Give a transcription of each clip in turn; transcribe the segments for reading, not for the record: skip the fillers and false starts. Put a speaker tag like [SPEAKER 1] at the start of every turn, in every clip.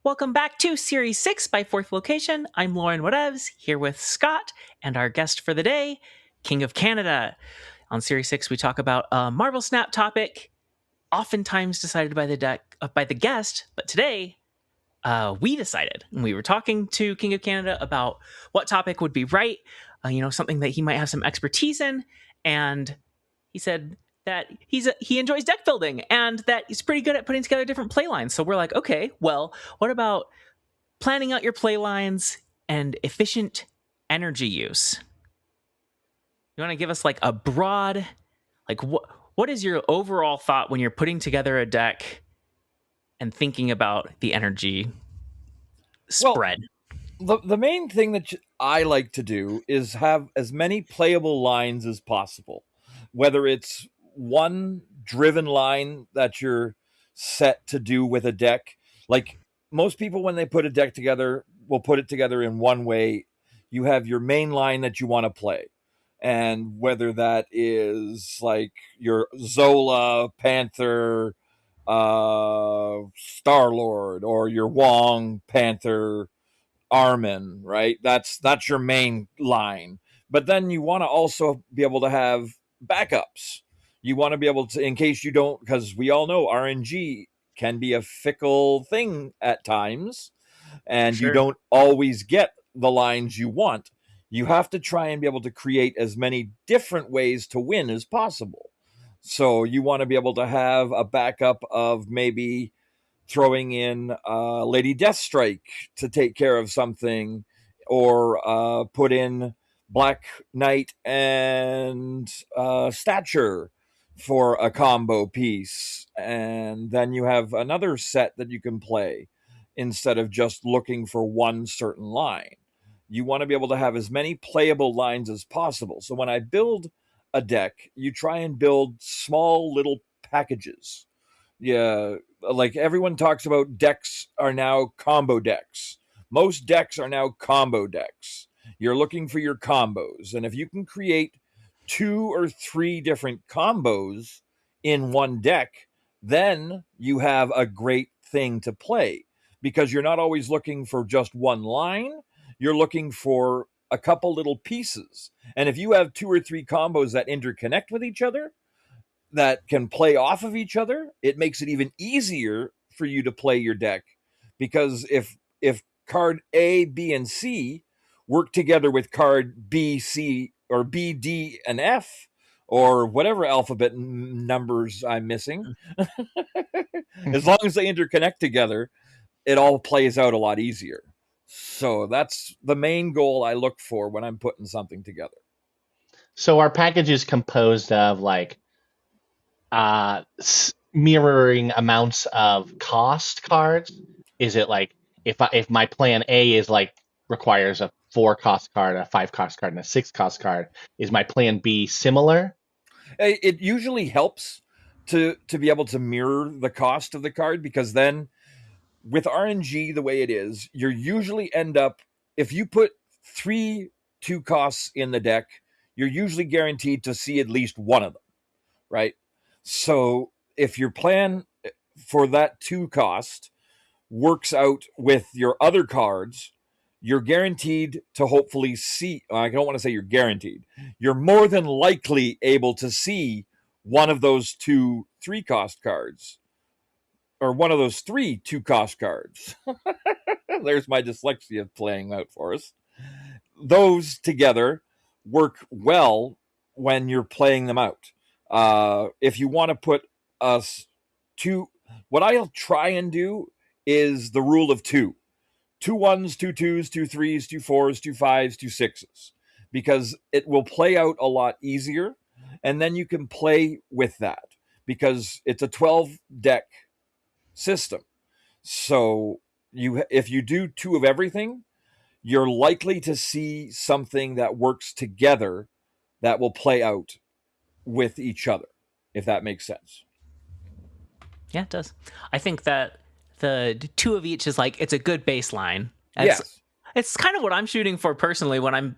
[SPEAKER 1] Welcome back to Series 6 by Fourth Location. I'm Lauren Whatevs, here with Scott and our guest for the day, King of Canada. On Series 6, we talk about a Marvel Snap topic, oftentimes decided by the guest, but today we decided. And we were talking to King of Canada about what topic would be right, something that he might have some expertise in, and he said that he enjoys deck building and that he's pretty good at putting together different play lines. So we're like, okay, well, what about planning out your play lines and efficient energy use? You want to give us like a broad, like what is your overall thought when you're putting together a deck and thinking about the energy spread?
[SPEAKER 2] Well, the main thing that I like to do is have as many playable lines as possible, whether it's one driven line that you're set to do with a deck. Like most people, when they put a deck together, will put it together in one way. You have your main line that you want to play. And whether that is like your Zola, Panther, Star Lord, or your Wong, Panther, Armin, right? That's your main line. But then you want to also be able to have backups. You want to be able to, in case you don't, because we all know RNG can be a fickle thing at times, and you
[SPEAKER 1] Sure.
[SPEAKER 2] don't always get the lines you want. You have to try and be able to create as many different ways to win as possible. So you want to be able to have a backup of maybe throwing in Lady Deathstrike to take care of something, or put in Black Knight and Stature for a combo piece. And then you have another set that you can play instead of just looking for one certain line. You want to be able to have as many playable lines as possible. So when I build a deck, you try and build small little packages. Yeah, like everyone talks about decks are now combo decks. Most decks are now combo decks. You're looking for your combos. And if you can create 2 or 3 different combos in one deck, then you have a great thing to play, because you're not always looking for just one line. You're looking for a couple little pieces. And if you have 2 or 3 combos that interconnect with each other, that can play off of each other, it makes it even easier for you to play your deck. Because if card A, B, and C work together with card B, C, or B, D, and F, or whatever alphabet numbers I'm missing, as long as they interconnect together, it all plays out a lot easier. So that's the main goal I look for when I'm putting something together.
[SPEAKER 3] So our package is composed of like mirroring amounts of cost cards. Is it like if my plan A is like requires a 4 cost card, a 5 cost card, and a 6 cost card, is my plan B similar?
[SPEAKER 2] It usually helps to be able to mirror the cost of the card, because then with RNG the way it is, you usually end up, if you put 3 2 costs in the deck, you're usually guaranteed to see at least one of them, right? So if your plan for that 2 cost works out with your other cards, you're guaranteed to hopefully see. I don't want to say you're guaranteed. You're more than likely able to see one of those 2 3 cost cards, or one of those 3 2 cost cards. There's my dyslexia playing out for us. Those together work well when you're playing them out. If you want to put us what I'll try and do is the rule of 2. 2 1s, 2 2s, 2 3s, 2 4s, 2 5s, 2 6s, because it will play out a lot easier. And then you can play with that, because it's a 12 deck system. So if you do 2 of everything, you're likely to see something that works together that will play out with each other, if that makes sense.
[SPEAKER 1] Yeah, it does. I think that the 2 of each is like, it's a good baseline.
[SPEAKER 2] Yes.
[SPEAKER 1] It's kind of what I'm shooting for personally when I'm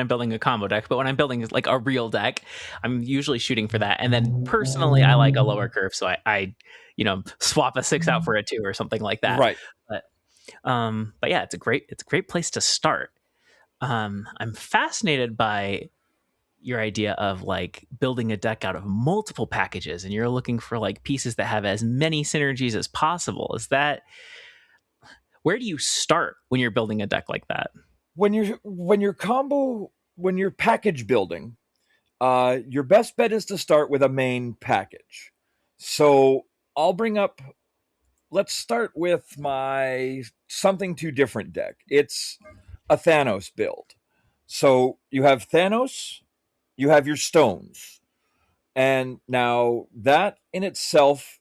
[SPEAKER 1] building a combo deck, but when I'm building like a real deck, I'm usually shooting for that. And then personally, I like a lower curve, so I swap a 6 out for a 2 or something like that.
[SPEAKER 2] Right.
[SPEAKER 1] But But yeah, it's a great place to start. I'm fascinated by your idea of like building a deck out of multiple packages, and you're looking for like pieces that have as many synergies as possible. Is that where do you start when you're building a deck like that?
[SPEAKER 2] When you're package building, your best bet is to start with a main package. So I'll bring up. Let's start with my something too different deck. It's a Thanos build. So you have Thanos, you have your stones, and now that in itself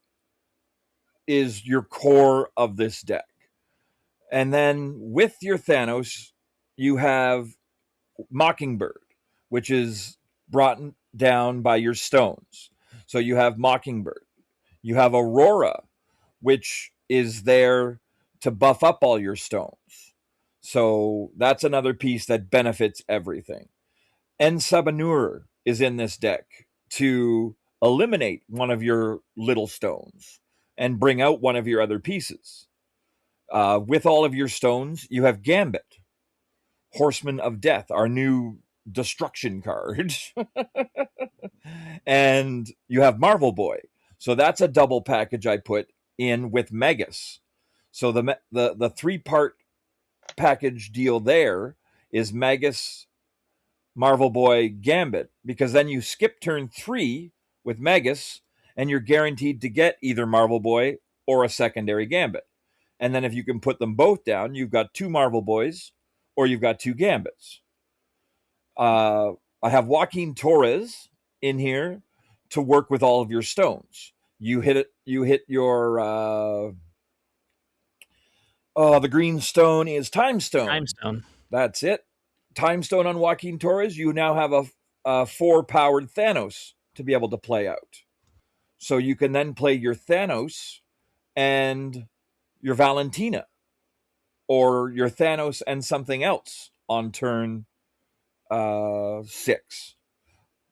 [SPEAKER 2] is your core of this deck. And then with your Thanos, you have Mockingbird, which is brought down by your stones. So you have Mockingbird. You have Aurora, which is there to buff up all your stones. So that's another piece that benefits everything. En Sabanur is in this deck to eliminate one of your little stones and bring out one of your other pieces. With all of your stones, you have Gambit, Horseman of Death, our new destruction card. And you have Marvel Boy. So that's a double package I put in with Megas. So the three-part package deal there is Megas, Marvel Boy, Gambit, because then you skip turn 3 with Megas and you're guaranteed to get either Marvel Boy or a secondary Gambit. And then if you can put them both down, you've got 2 Marvel Boys or you've got 2 Gambits. I have Joaquin Torres in here to work with all of your stones. You hit it. You hit your the green stone is Time Stone.
[SPEAKER 1] Time Stone.
[SPEAKER 2] That's it. Time Stone on Joaquin Torres. You now have a 4-powered Thanos to be able to play out. So you can then play your Thanos and your Valentina, or your Thanos and something else on turn 6,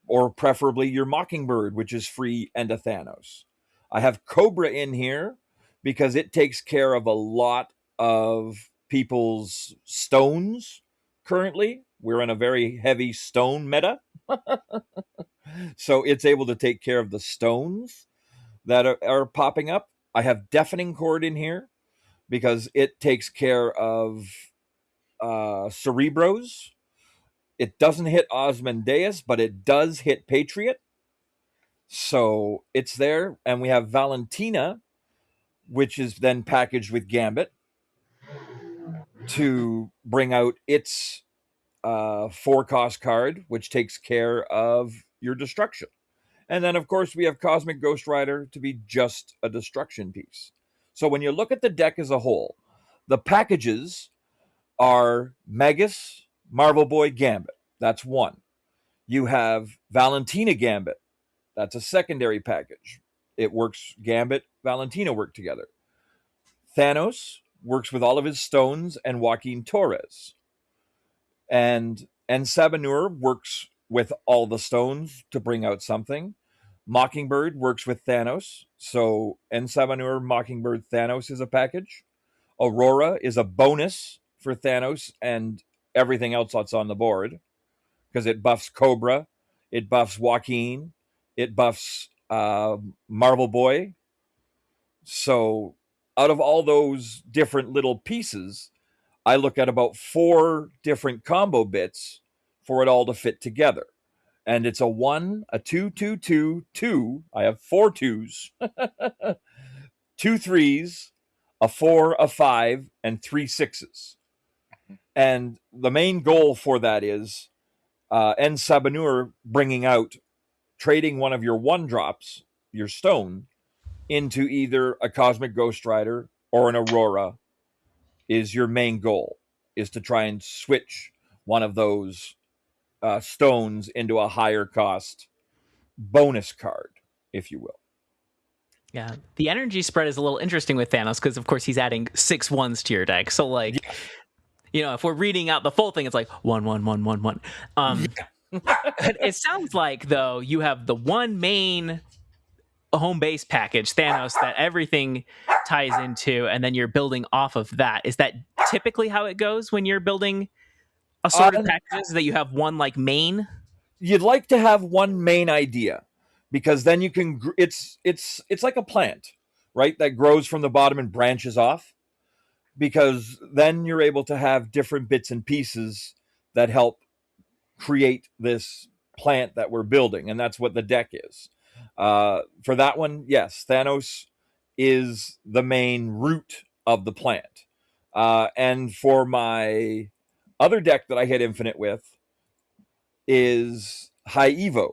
[SPEAKER 2] or preferably your Mockingbird, which is free, and a Thanos. I have Cobra in here because it takes care of a lot of people's stones currently. We're in a very heavy stone meta. So it's able to take care of the stones that are popping up. I have Deafening Chord in here because it takes care of Cerebros. It doesn't hit Osmondeus, but it does hit Patriot. So it's there. And we have Valentina, which is then packaged with Gambit to bring out its 4-cost card, which takes care of your destruction. And then, of course, we have Cosmic Ghost Rider to be just a destruction piece. So when you look at the deck as a whole, the packages are Magus, Marvel Boy, Gambit. That's one. You have Valentina Gambit. That's a secondary package. It works, Gambit, Valentina work together. Thanos works with all of his stones and Joaquin Torres. And Sabanur works with all the stones to bring out something. Mockingbird works with Thanos. So Sabanur, Mockingbird, Thanos is a package. Aurora is a bonus for Thanos and everything else that's on the board because it buffs Cobra, it buffs Joaquin, it buffs Marvel Boy. So out of all those different little pieces, I look at about 4 different combo bits for it all to fit together. And it's a 1, a 2, 2, 2, 2. I have 4 2s, 2 3s, a 4, a 5, and 3 6s. And the main goal for that is En Sabanur bringing out, trading one of your 1-drops, your stone, into either a Cosmic Ghost Rider or an Aurora is your main goal, is to try and switch one of those stones into a higher cost bonus card, if you will.
[SPEAKER 1] Yeah, the energy spread is a little interesting with Thanos because, of course, he's adding 6 1s to your deck. So, like,
[SPEAKER 2] Yeah.
[SPEAKER 1] you know, if we're reading out the full thing, it's like 1 1 1 1 1. It sounds like though you have the one main a home base package, Thanos, that everything ties into, and then you're building off of that. Is that typically how it goes when you're building assorted
[SPEAKER 2] Uh,
[SPEAKER 1] packages? That you have one like main?
[SPEAKER 2] you'd like to have one main idea, because then you can. It's like a plant, right? That grows from the bottom and branches off. Because then you're able to have different bits and pieces that help create this plant that we're building, and that's what the deck is. For that one, yes, Thanos is the main root of the plant. And for my other deck that I hit Infinite with is High Evo.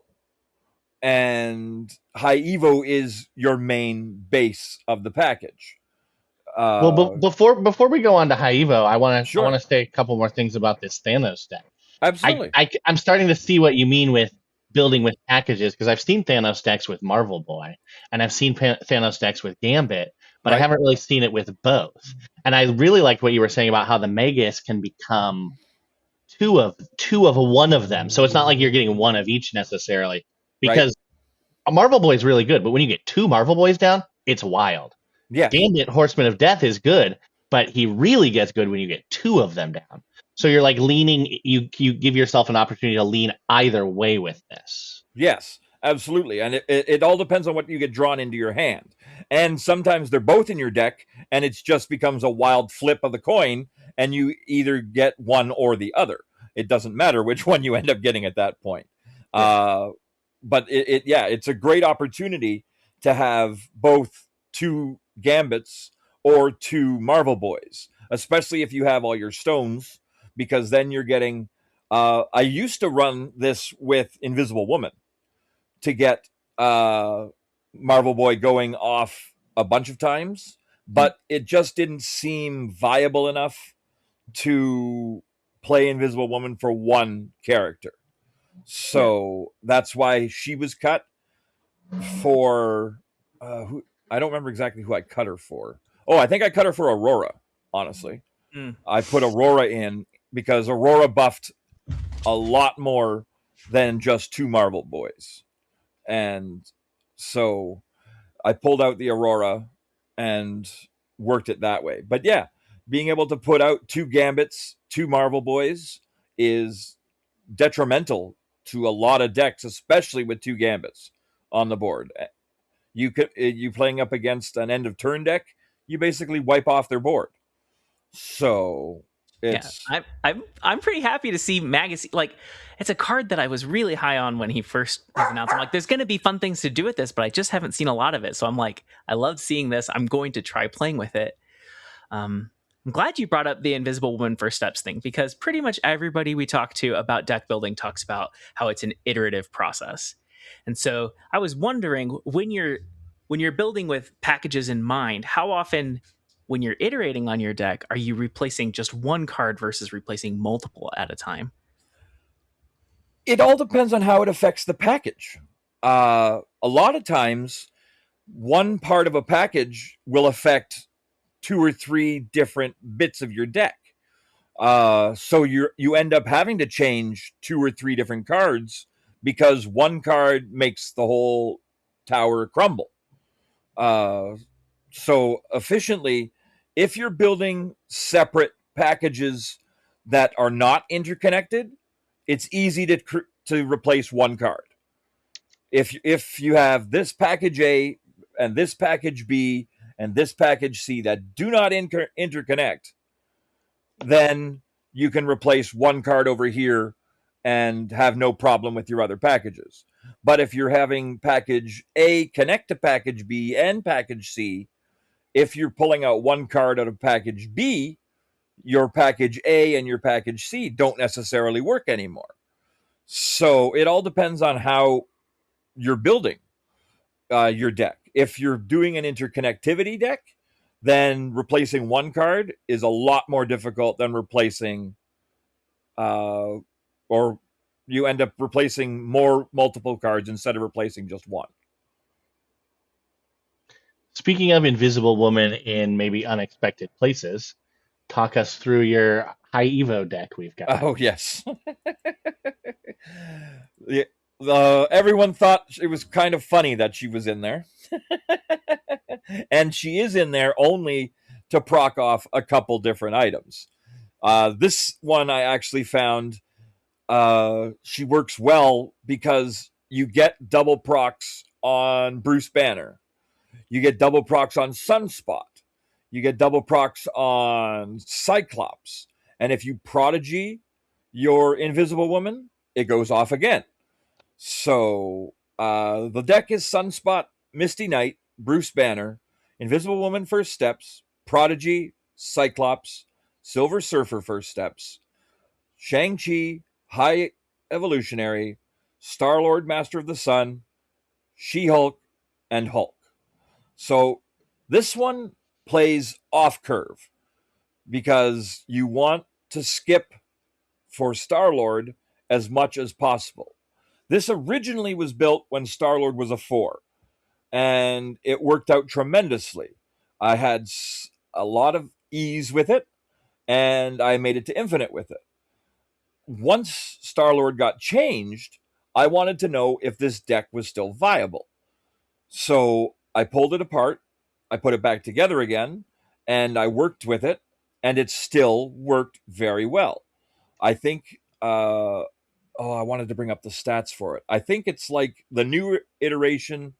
[SPEAKER 2] And High Evo is your main base of the package.
[SPEAKER 3] Well,
[SPEAKER 2] Uh,
[SPEAKER 3] before we go on to High Evo, I want
[SPEAKER 2] sure,
[SPEAKER 3] to say a couple more things about this Thanos deck.
[SPEAKER 2] absolutely.
[SPEAKER 3] I'm starting to see what you mean with building with packages because I've seen Thanos decks with Marvel Boy and I've seen Thanos decks with Gambit, but I
[SPEAKER 2] Right?
[SPEAKER 3] haven't really seen it with both. And I really liked what you were saying about how the Magus can become two of one of them. So it's not like you're getting one of each necessarily
[SPEAKER 2] Right?
[SPEAKER 3] because a Marvel Boy is really good, but when you get two Marvel Boys down, it's wild.
[SPEAKER 2] Yes.
[SPEAKER 3] Gambit, Horseman of Death is good, but he really gets good when you get two of them down. So you're like leaning, you give yourself an opportunity to lean either way with this.
[SPEAKER 2] Yes, absolutely. And it all depends on what you get drawn into your hand. And sometimes they're both in your deck, and it just becomes a wild flip of the coin, and you either get one or the other. It doesn't matter which one you end up getting at that point.
[SPEAKER 1] Yeah.
[SPEAKER 2] But yeah, it's a great opportunity to have both two Gambits or two Marvel Boys, especially if you have all your stones, because then you're getting. I used to run this with Invisible Woman to get Marvel Boy going off a bunch of times, but it just didn't seem viable enough to play Invisible Woman for one character.
[SPEAKER 1] Yeah.
[SPEAKER 2] So that's why she was cut for who I don't remember exactly who I cut her for. Oh, I think I cut her for Aurora, honestly.
[SPEAKER 1] Mm.
[SPEAKER 2] I put Aurora in because Aurora buffed a lot more than just two Marvel Boys. And so I pulled out the Aurora and worked it that way. But yeah, being able to put out two Gambits, two Marvel Boys is detrimental to a lot of decks, especially with two Gambits on the board. You playing up against an end of turn deck, you basically wipe off their board. So
[SPEAKER 1] Yeah,
[SPEAKER 2] it's
[SPEAKER 1] I'm pretty happy to see Magus. Like, it's a card that I was really high on when he first was announced. I'm like, there's going to be fun things to do with this, but I just haven't seen a lot of it. So I'm like, I love seeing this. I'm going to try playing with it. I'm glad you brought up the Invisible Woman first steps thing because pretty much everybody we talk to about deck building talks about how it's an iterative process. And so I was wondering when you're building with packages in mind, how often when you're iterating on your deck are you replacing just one card versus replacing multiple at a time?
[SPEAKER 2] it all depends on how it affects the package. A lot of times, one part of a package will affect two or three different bits of your deck. So you end up having to change two or three different cards because one card makes the whole tower crumble. Uh, so efficiently, if you're building separate packages that are not interconnected, it's easy to replace one card. If you have this package A and this package B and this package C that do not interconnect, then you can replace one card over here and have no problem with your other packages. But if you're having package A connect to package B and package C, if you're pulling out one card out of package B, your package A and your package C don't necessarily work anymore. So it all depends on how you're building your deck. If you're doing an interconnectivity deck, then replacing one card is a lot more difficult than replacing, or you end up replacing more multiple cards instead of replacing just one.
[SPEAKER 3] Speaking of Invisible Woman in maybe unexpected places, talk us through your High Evo deck we've got.
[SPEAKER 2] Oh yes, yeah. Everyone thought it was kind of funny that she was in there. And she is in there only to proc off a couple different items. This one I actually found she works well because you get double procs on Bruce Banner. You get double procs on Sunspot. You get double procs on Cyclops. And if you prodigy your Invisible Woman, it goes off again. So the deck is Sunspot, Misty Knight, Bruce Banner, Invisible Woman First Steps, Prodigy, Cyclops, Silver Surfer First Steps, Shang-Chi, High Evolutionary, Star-Lord Master of the Sun, She-Hulk, and Hulk. So this one plays off curve because you want to skip for Star-Lord as much as possible. This originally was built when Star-Lord was a 4, and it worked out tremendously. I had a lot of ease with it, and I made it to infinite with it. Once Star-Lord got changed, I wanted to know if this deck was still viable. So I pulled it apart, I put it back together again, and I worked with it, and it still worked very well. I think, I wanted to bring up the stats for it. I think it's like the new iteration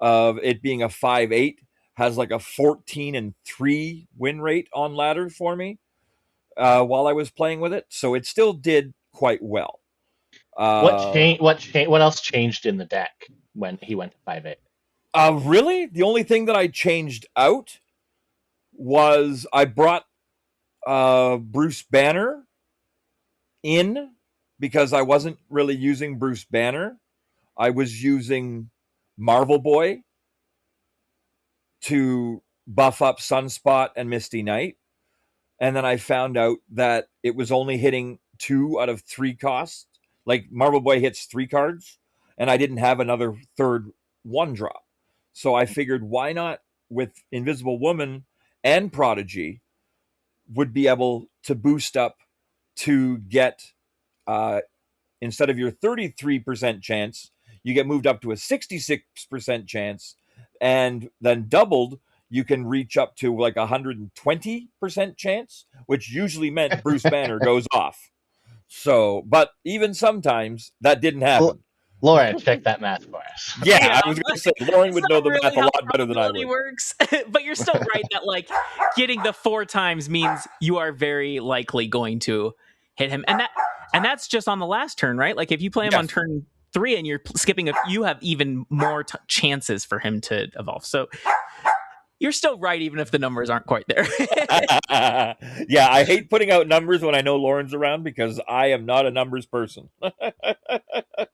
[SPEAKER 2] of it being a 5-8 has like a 14-3 win rate on ladder for me while I was playing with it. So it still did quite well.
[SPEAKER 3] What changed? What else changed in the deck when he went to 5-8?
[SPEAKER 2] Really? The only thing that I changed out was I brought Bruce Banner in because I wasn't really using Bruce Banner. I was using Marvel Boy to buff up Sunspot and Misty Knight. And then I found out that it was only hitting 2 out of 3 costs. Like Marvel Boy hits 3 cards, and I didn't have another third 1-drop. So I figured why not with Invisible Woman and Prodigy would be able to boost up to get instead of your 33% chance, you get moved up to a 66% chance, and then doubled, you can reach up to like 120% chance, which usually meant Bruce Banner goes off. So, but even sometimes that didn't happen.
[SPEAKER 3] Lauren, check that math for us.
[SPEAKER 2] Yeah, I was going to say Lauren would know the
[SPEAKER 1] really
[SPEAKER 2] math a
[SPEAKER 1] how
[SPEAKER 2] lot better than I
[SPEAKER 1] probability
[SPEAKER 2] would.
[SPEAKER 1] works, but you're still right that like getting the 4 times means you are very likely going to hit him, and that's just on the last turn, right? Like if you play him on turn 3 and you're skipping you have even more chances for him to evolve. So you're still right, even if the numbers aren't quite there.
[SPEAKER 2] Yeah, I hate putting out numbers when I know Lauren's around because I am not a numbers person.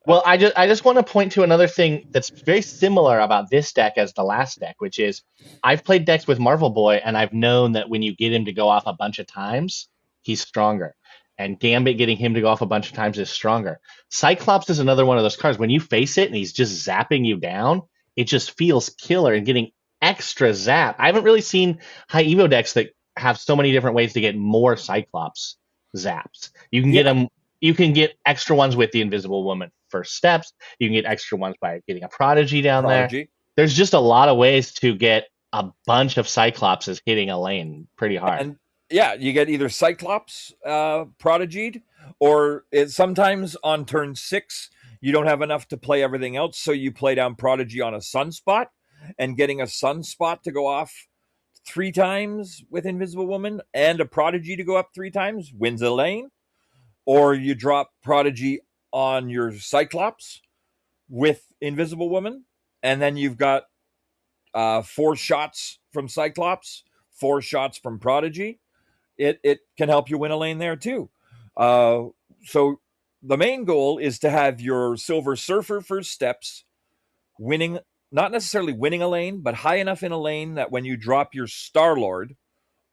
[SPEAKER 3] Well, I just want to point to another thing that's very similar about this deck as the last deck, which is I've played decks with Marvel Boy, and I've known that when you get him to go off a bunch of times, he's stronger. And Gambit getting him to go off a bunch of times is stronger. Cyclops is another one of those cards. When you face it and he's just zapping you down, it just feels killer and getting extra zap. I haven't really seen high Evo decks that have so many different ways to get more Cyclops zaps. You can get them. You can get extra ones with the Invisible Woman First Steps. You can get extra ones by getting a Prodigy down there. There's just a lot of ways to get a bunch of Cyclopses hitting a lane pretty hard.
[SPEAKER 2] And yeah, you get either Cyclops prodigied, or sometimes on turn 6 you don't have enough to play everything else, so you play down Prodigy on a Sunspot, and getting a Sunspot to go off 3 times with Invisible Woman and a Prodigy to go up 3 times wins a lane. Or you drop Prodigy on your Cyclops with Invisible Woman, and then you've got 4 shots from Cyclops, 4 shots from Prodigy. It can help you win a lane there too. So the main goal is to have your Silver Surfer First Steps winning, not necessarily winning a lane, but high enough in a lane that when you drop your Star-Lord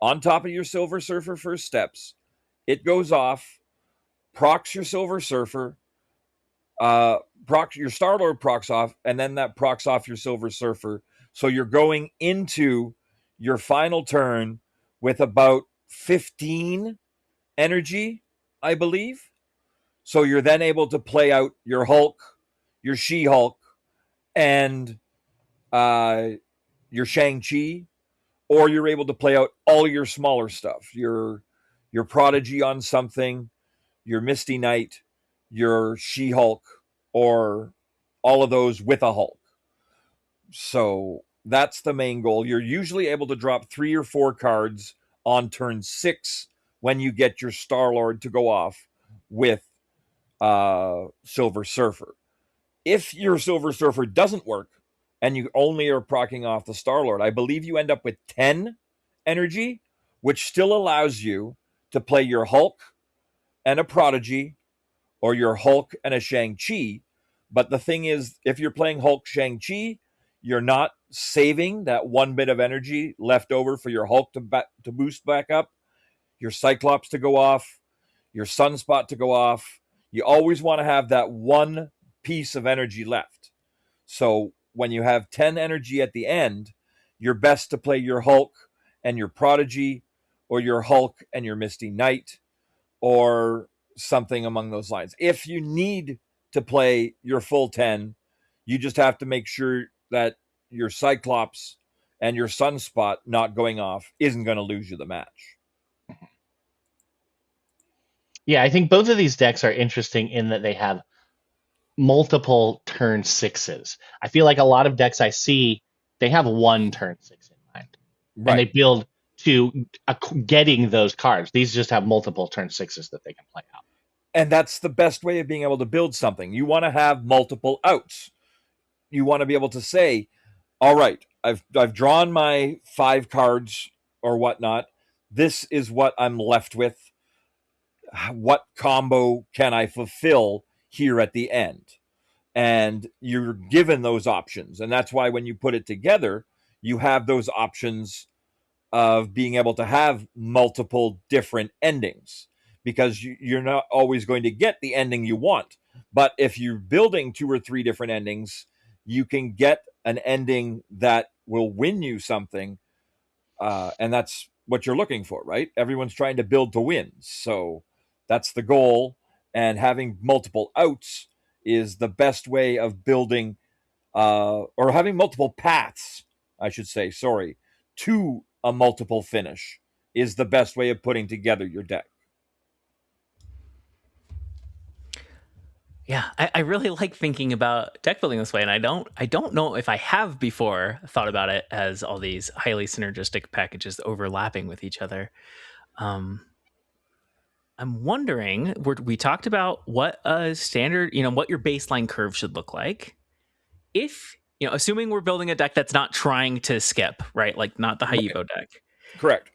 [SPEAKER 2] on top of your Silver Surfer First Steps, it goes off, procs your Silver Surfer, your Star-Lord procs off, and then that procs off your Silver Surfer. So you're going into your final turn with about 15 energy, I believe. So you're then able to play out your Hulk, your She-Hulk, and uh, your Shang-Chi, or you're able to play out all your smaller stuff, your Prodigy on something, your Misty Knight, your She-Hulk, or all of those with a Hulk. So that's the main goal. You're usually able to drop 3 or 4 cards on turn 6 when you get your Star-Lord to go off with Silver Surfer. If your Silver Surfer doesn't work and you only are proccing off the Star-Lord, I believe you end up with 10 energy, which still allows you to play your Hulk and a Prodigy, or your Hulk and a Shang-Chi. But the thing is, if you're playing Hulk Shang-Chi, you're not saving that 1 bit of energy left over for your Hulk to boost back up, your Cyclops to go off, your Sunspot to go off. You always want to have that 1 piece of energy left. So when you have 10 energy at the end, you're best to play your Hulk and your Prodigy, or your Hulk and your Misty Knight, or something among those lines. If you need to play your full 10, you just have to make sure that your Cyclops and your Sunspot not going off isn't going to lose you the match.
[SPEAKER 3] Yeah, I think both of these decks are interesting in that they have multiple turn 6s. I feel like a lot of decks I see, they have 1 turn 6 in mind, and they
[SPEAKER 2] Right.
[SPEAKER 3] build to getting those cards. These just have multiple turn 6s that they can play out.
[SPEAKER 2] And that's the best way of being able to build something. You want to have multiple outs. You want to be able to say, all right, I've drawn my 5 cards or whatnot. This is what I'm left with. What combo can I fulfill here at the end? And you're given those options. And that's why when you put it together, you have those options of being able to have multiple different endings, because you're not always going to get the ending you want. But if you're building 2 or 3 different endings, you can get an ending that will win you something. And that's what you're looking for, right? Everyone's trying to build to win. So that's the goal. And having multiple outs is the best way of building, or having multiple paths, I should say, sorry, to a multiple finish is the best way of putting together your deck.
[SPEAKER 1] Yeah, I really like thinking about deck building this way, and I don't know if I have before thought about it as all these highly synergistic packages overlapping with each other. Um, I'm wondering, we talked about what a standard, what your baseline curve should look like. If, assuming we're building a deck that's not trying to skip, right? Like not the
[SPEAKER 2] Right.
[SPEAKER 1] Haibo deck.
[SPEAKER 2] Correct.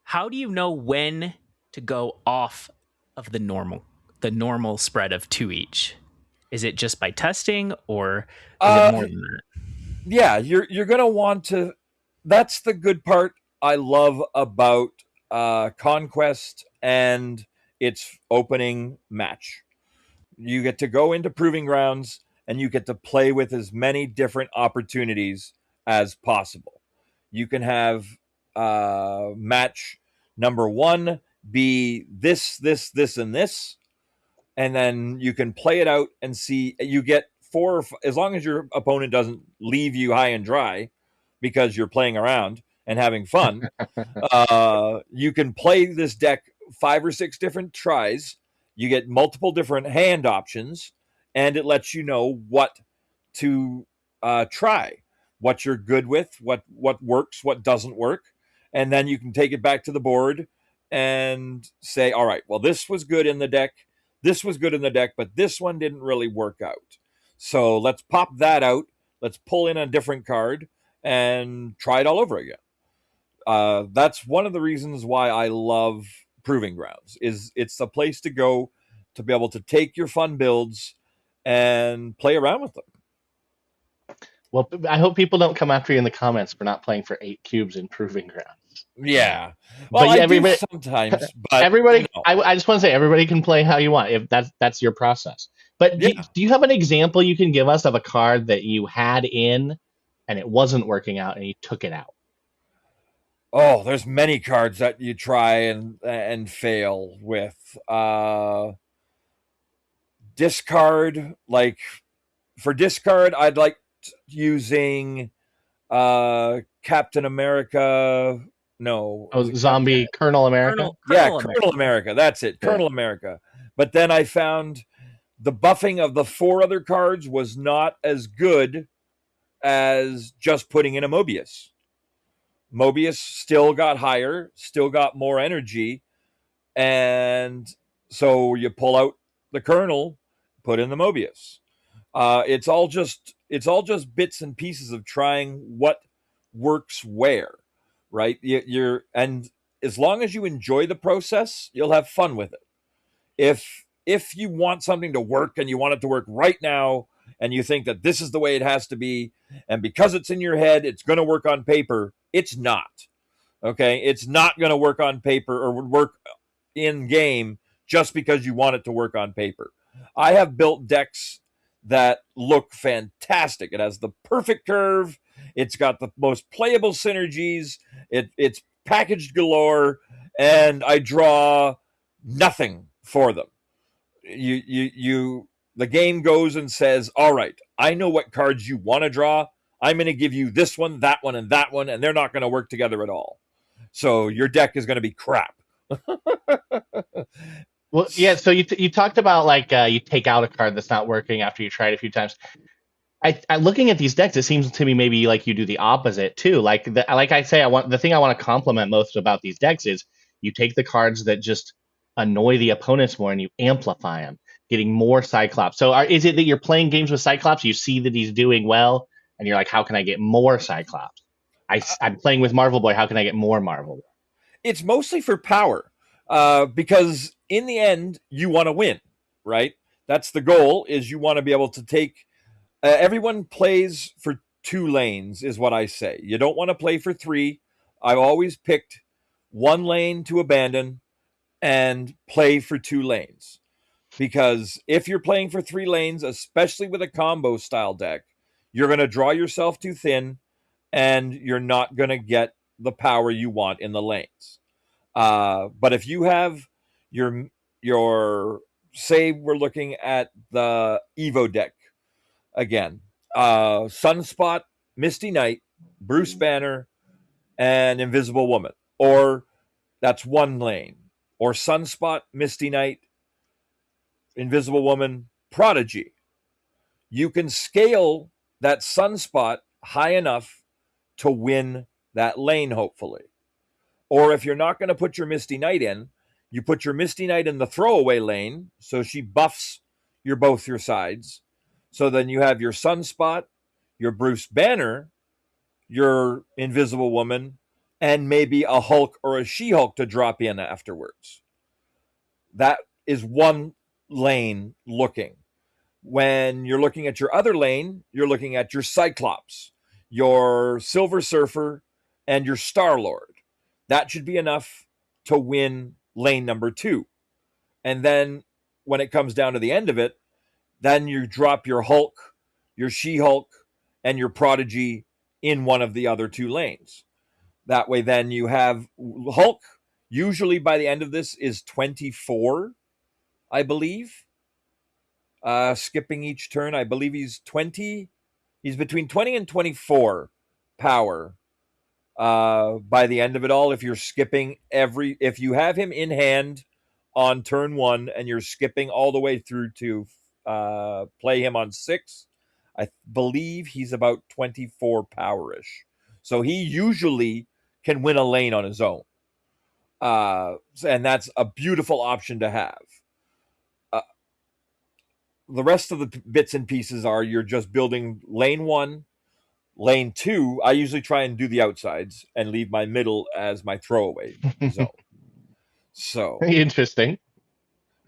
[SPEAKER 1] How do you know when to go off of the normal spread of 2 each? Is it just by testing, or is it more than that?
[SPEAKER 2] Yeah, you're gonna want to. That's the good part I love about Conquest and its opening match. You get to go into proving grounds and you get to play with as many different opportunities as possible. You can have match number 1 be this, and this, and then you can play it out and see. You get 4 as long as your opponent doesn't leave you high and dry because you're playing around and having fun. You can play this deck 5 or 6 different tries. You get multiple different hand options, and it lets you know what to try, what you're good with, what works, what doesn't work, and then you can take it back to the board and say, all right, well, this was good in the deck, this was good in the deck, but this one didn't really work out. So let's pop that out. Let's pull in a different card and try it all over again. That's one of the reasons why I love Proving Grounds. Is it's the place to go to be able to take your fun builds and play around with them.
[SPEAKER 3] Well, I hope people don't come after you in the comments for not playing for 8 cubes in Proving Grounds.
[SPEAKER 2] Yeah. Well,
[SPEAKER 3] But
[SPEAKER 2] I
[SPEAKER 3] yeah,
[SPEAKER 2] do
[SPEAKER 3] everybody,
[SPEAKER 2] sometimes, but
[SPEAKER 3] everybody, I just want to say everybody can play how you want if that's your process. But
[SPEAKER 2] yeah.
[SPEAKER 3] do you have an example you can give us of a card that you had in and it wasn't working out and you took it out?
[SPEAKER 2] Oh, there's many cards that you try and fail with. Discard, like For discard, I'd like using Captain America. No, is
[SPEAKER 3] Oh,
[SPEAKER 2] it Captain?
[SPEAKER 3] zombie Colonel America.
[SPEAKER 2] Yeah,
[SPEAKER 1] Colonel America.
[SPEAKER 2] Colonel America. That's it,
[SPEAKER 3] Yeah.
[SPEAKER 2] Colonel America. But then I found the buffing of the 4 other cards was not as good as just putting in a Mobius. Mobius still got higher, still got more energy, and so you pull out the Colonel, put in the Mobius. It's all just bits and pieces of trying what works where, right? And as long as you enjoy the process, you'll have fun with it. If you want something to work and you want it to work right now, and you think that this is the way it has to be, and because it's in your head, it's going to work on paper, it's not. Okay, it's not going to work on paper or work in game just because you want it to work on paper. I have built decks that look fantastic. It has the perfect curve. It's got the most playable synergies. It's packaged galore, and I draw nothing for them. The game goes and says, all right, I know what cards you want to draw. I'm going to give you this one, that one, and that one, and they're not going to work together at all. So your deck is going to be crap.
[SPEAKER 3] Well, yeah. So you talked about like you take out a card that's not working after you try it a few times. I looking at these decks, it seems to me maybe like you do the opposite too. Like I say, the thing I want to compliment most about these decks is you take the cards that just annoy the opponents more and you amplify them, getting more Cyclops. So is it that you're playing games with Cyclops, you see that he's doing well, and you're like, how can I get more Cyclops? I'm playing with Marvel Boy. How can I get more Marvel Boy?
[SPEAKER 2] It's mostly for power, because in the end, you want to win, right? That's the goal. Is you want to be able to take. Everyone plays for 2 lanes, is what I say. You don't want to play for 3. I've always picked 1 lane to abandon and play for 2 lanes. Because if you're playing for 3 lanes, especially with a combo style deck, you're going to draw yourself too thin and you're not going to get the power you want in the lanes. But if you have your say we're looking at the Evo deck again, Sunspot, Misty Knight, Bruce Banner, and Invisible Woman, or that's 1 lane, or Sunspot, Misty Knight, Invisible Woman, Prodigy. You can scale that Sunspot high enough to win that lane, hopefully. Or if you're not going to put your Misty Knight in, you put your Misty Knight in the throwaway lane, so she buffs both your sides. So then you have your Sunspot, your Bruce Banner, your Invisible Woman, and maybe a Hulk or a She-Hulk to drop in afterwards. That is 1 lane looking. When you're looking at your other lane, you're looking at your Cyclops, your Silver Surfer, and your Star-Lord. That should be enough to win lane number 2. And then when it comes down to the end of it, then you drop your Hulk, your She-Hulk, and your Prodigy in one of the other 2 lanes. That way, then you have Hulk, usually by the end of this, is 24, I believe. Skipping each turn, I believe he's 20. He's between 20 and 24 power by the end of it all. If you're skipping if you have him in hand on turn 1 and you're skipping all the way through to play him on 6, I believe he's about 24 powerish. So he usually can win a lane on his own. And that's a beautiful option to have. The rest of the bits and pieces are you're just building lane 1, lane 2. I usually try and do the outsides and leave my middle as my throwaway zone. So
[SPEAKER 3] Interesting.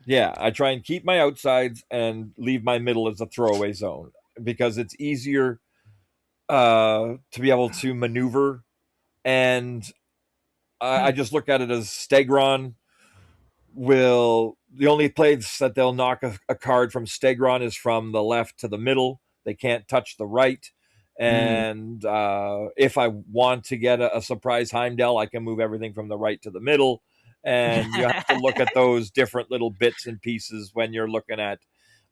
[SPEAKER 2] yeah, I try and keep my outsides and leave my middle as a throwaway zone because it's easier to be able to maneuver. And I just look at it as Stegron the only place that they'll knock a card from Stegron is from the left to the middle. They can't touch the right. And if I want to get a surprise Heimdall, I can move everything from the right to the middle. And you have to look at those different little bits and pieces when you're looking at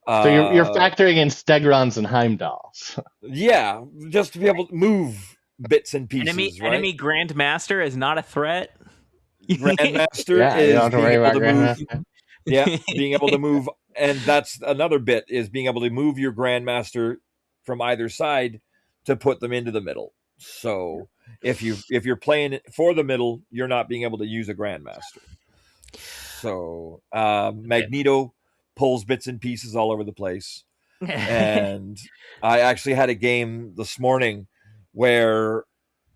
[SPEAKER 3] So you're
[SPEAKER 2] Uh,
[SPEAKER 3] factoring in Stegrons and Heimdalls.
[SPEAKER 2] yeah, just to be able to move bits and
[SPEAKER 1] Enemy
[SPEAKER 2] pieces, right?
[SPEAKER 1] enemy grandmaster is not a threat.
[SPEAKER 2] Grandmaster
[SPEAKER 3] Yeah, you don't
[SPEAKER 2] is
[SPEAKER 3] have to
[SPEAKER 2] being
[SPEAKER 3] worry
[SPEAKER 2] able
[SPEAKER 3] about
[SPEAKER 2] to move.
[SPEAKER 3] Grandmaster.
[SPEAKER 2] Yeah, being able to move, and that's another bit is being able to move your grandmaster from either side to put them into the middle. So if you're playing it for the middle, you're not being able to use a grandmaster. So Magneto pulls bits and pieces all over the place, and I actually had a game this morning where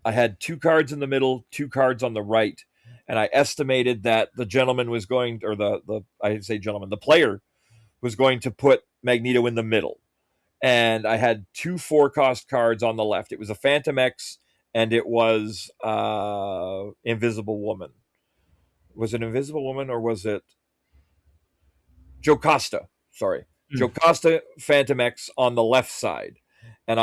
[SPEAKER 2] I had 2 cards in the middle, 2 cards on the right, and I estimated that the gentleman was going, or the I say gentleman, the player was going to put Magneto in the middle, and I had 2 4-cost cards on the left. It was a Phantom X, and it was Invisible Woman. Was it Invisible Woman or was it Joe Costa? Sorry, Joe Costa, Phantom X on the left side, and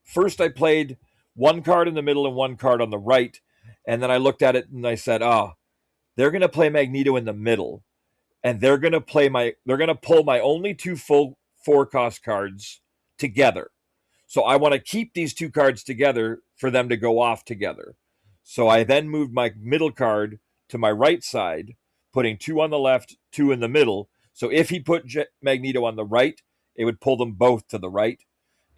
[SPEAKER 2] first I played 1 card in the middle and 1 card on the right, and then I looked at it and I said, "Ah, they're going to play Magneto in the middle, and they're going to pull my only 2 full 4-cost cards together. So I want to keep these 2 cards together for them to go off together." So I then moved my middle card to my right side, putting 2 on the left, 2 in the middle. So if he put Magneto on the right, it would pull them both to the right.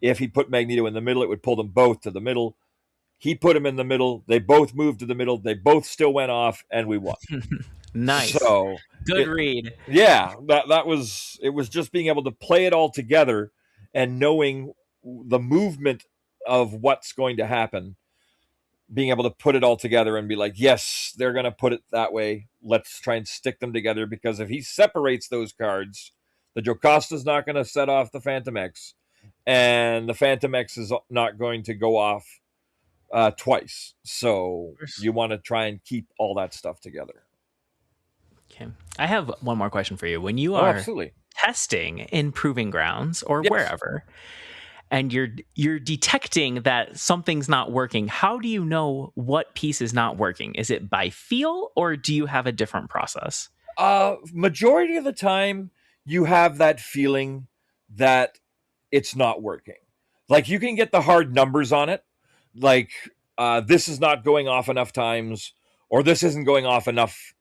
[SPEAKER 2] If he put Magneto in the middle, it would pull them both to the middle. He put him in the middle. They both moved to the middle. They both still went off, and we won.
[SPEAKER 1] Nice.
[SPEAKER 2] So
[SPEAKER 1] Good
[SPEAKER 2] it,
[SPEAKER 1] read.
[SPEAKER 2] yeah, that was it. Was just being able to play it all together and knowing the movement of what's going to happen, being able to put it all together and be like, yes, they're going to put it that way. Let's try and stick them together, because if he separates those cards, the Jocasta's not going to set off the Phantom X, and the Phantom X is not going to go off twice. So you want to try and keep all that stuff together.
[SPEAKER 1] Okay. I have one more question for you. When you
[SPEAKER 2] Oh,
[SPEAKER 1] are
[SPEAKER 2] absolutely.
[SPEAKER 1] testing in proving grounds or
[SPEAKER 2] Yes.
[SPEAKER 1] wherever, and you're detecting that something's not working, how do you know what piece is not working? Is it by feel, or do you have a different process?
[SPEAKER 2] Majority of the time, you have that feeling that it's not working. Like you can get the hard numbers on it, like this is not going off enough times, or this isn't going off enough,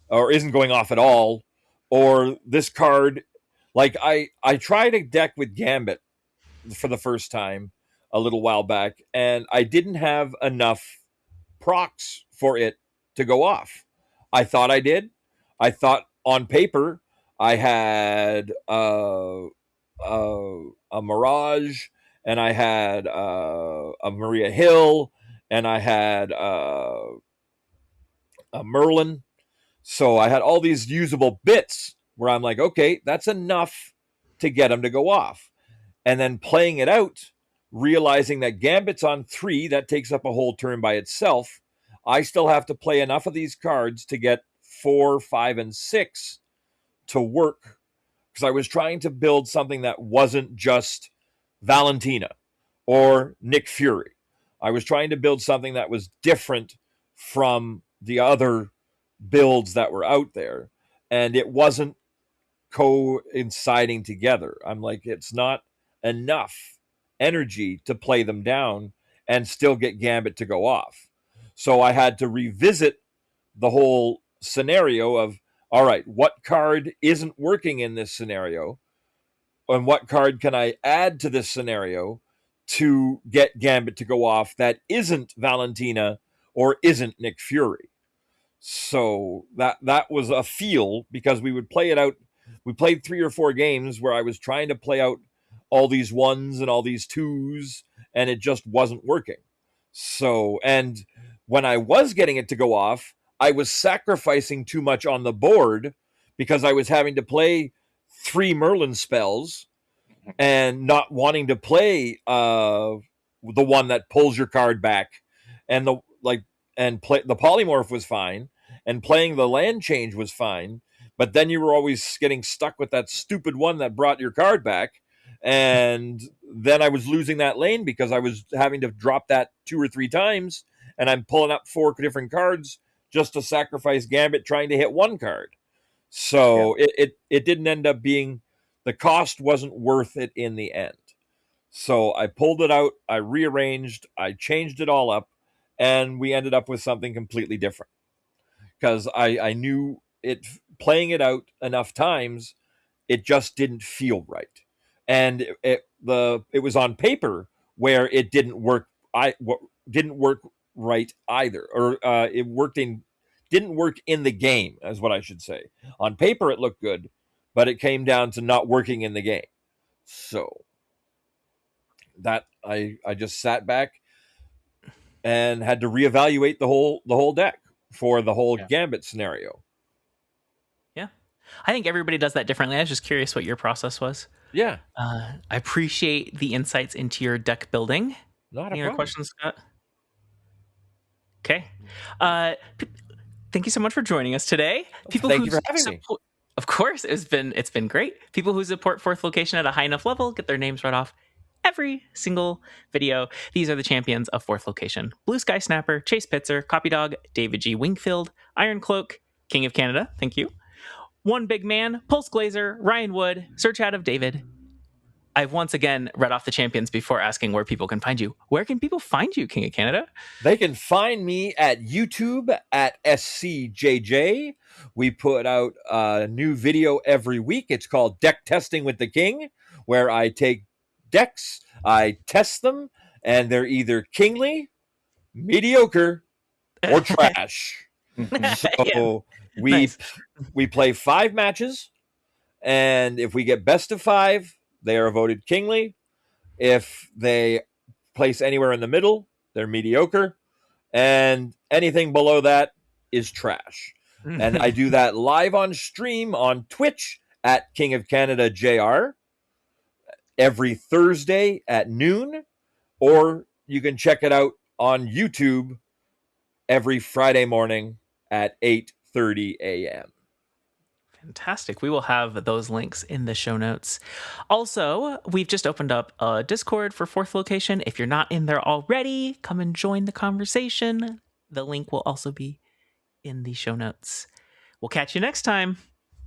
[SPEAKER 2] or isn't going off at all, or this card. Like I tried a deck with Gambit for the first time a little while back, and I didn't have enough procs for it to go off. I thought I did. I thought on paper I had a Mirage, and I had a Maria Hill, and I had a Merlin. So I had all these usable bits where I'm like, okay, that's enough to get them to go off. And then playing it out, realizing that Gambit's on 3, that takes up a whole turn by itself. I still have to play enough of these cards to get 4, 5, and 6 to work, because I was trying to build something that wasn't just Valentina or Nick Fury. I was trying to build something that was different from the other builds that were out there, and it wasn't coinciding together. I'm like, it's not enough energy to play them down and still get Gambit to go off. So I had to revisit the whole scenario of, all right, what card isn't working in this scenario, and what card can I add to this scenario to get Gambit to go off that isn't Valentina or isn't Nick Fury. So that was a feel, because we would play it out. We played 3 or 4 games where I was trying to play out all these ones and all these twos, and it just wasn't working. So, and when I was getting it to go off, I was sacrificing too much on the board, because I was having to play 3 Merlin spells and not wanting to play the one that pulls your card back, and the like, and play the polymorph was fine, and playing the land change was fine, but then you were always getting stuck with that stupid one that brought your card back, and then I was losing that lane because I was having to drop that 2 or 3 times, and I'm pulling up 4 different cards just to sacrifice Gambit trying to hit one card.
[SPEAKER 3] Yeah.
[SPEAKER 2] So it didn't end up being the cost wasn't worth it in the end. So I pulled it out, I rearranged, I changed it all up, and we ended up with something completely different. Because I knew it, playing it out enough times, it just didn't feel right. And it was on paper where it didn't work. Didn't work right either, or it worked in didn't work in the game, is what I should say. On paper, it looked good, but it came down to not working in the game. So that I just sat back and had to reevaluate the whole deck for the whole
[SPEAKER 3] Yeah.
[SPEAKER 2] gambit scenario.
[SPEAKER 1] Yeah. I think everybody does that differently. I was just curious what your process was.
[SPEAKER 2] Yeah,
[SPEAKER 1] I appreciate the insights into your deck building.
[SPEAKER 2] not a
[SPEAKER 1] Any other
[SPEAKER 2] problem.
[SPEAKER 1] questions, Scott? Okay. P- Thank you so much for joining us today. People
[SPEAKER 2] Thank
[SPEAKER 1] who
[SPEAKER 2] you for having me.
[SPEAKER 1] of course, it's been great. People who support fourth location at a high enough level get their names read off every single video. These are the champions of fourth location: Blue Sky Snapper, Chase Pitzer, Copy Dog, David G. Wingfield, Iron Cloak, King of Canada. Thank you. One Big Man, Pulse Glazer, Ryan Wood, Search Out of David. I've once again read off the champions before asking where people can find you. Where can people find you, King of Canada?
[SPEAKER 2] They can find me at YouTube at SCJJ. We put out a new video every week. It's called Deck Testing with the King, where I take decks, I test them, and they're either kingly, mediocre, or trash.
[SPEAKER 1] Yeah,
[SPEAKER 2] So we
[SPEAKER 1] nice.
[SPEAKER 2] we play 5 matches, and if we get best of 5, they are voted kingly. If they place anywhere in the middle, they're mediocre, and anything below that is trash. And I do that live on stream on Twitch at King of Canada JR every Thursday at noon, or you can check it out on YouTube every Friday morning at 8:30 a.m.
[SPEAKER 1] Fantastic. We will have those links in the show notes. Also, we've just opened up a Discord for fourth location. If you're not in there already, come and join the conversation. The link will also be in the show notes. We'll catch you next time.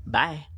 [SPEAKER 1] Bye.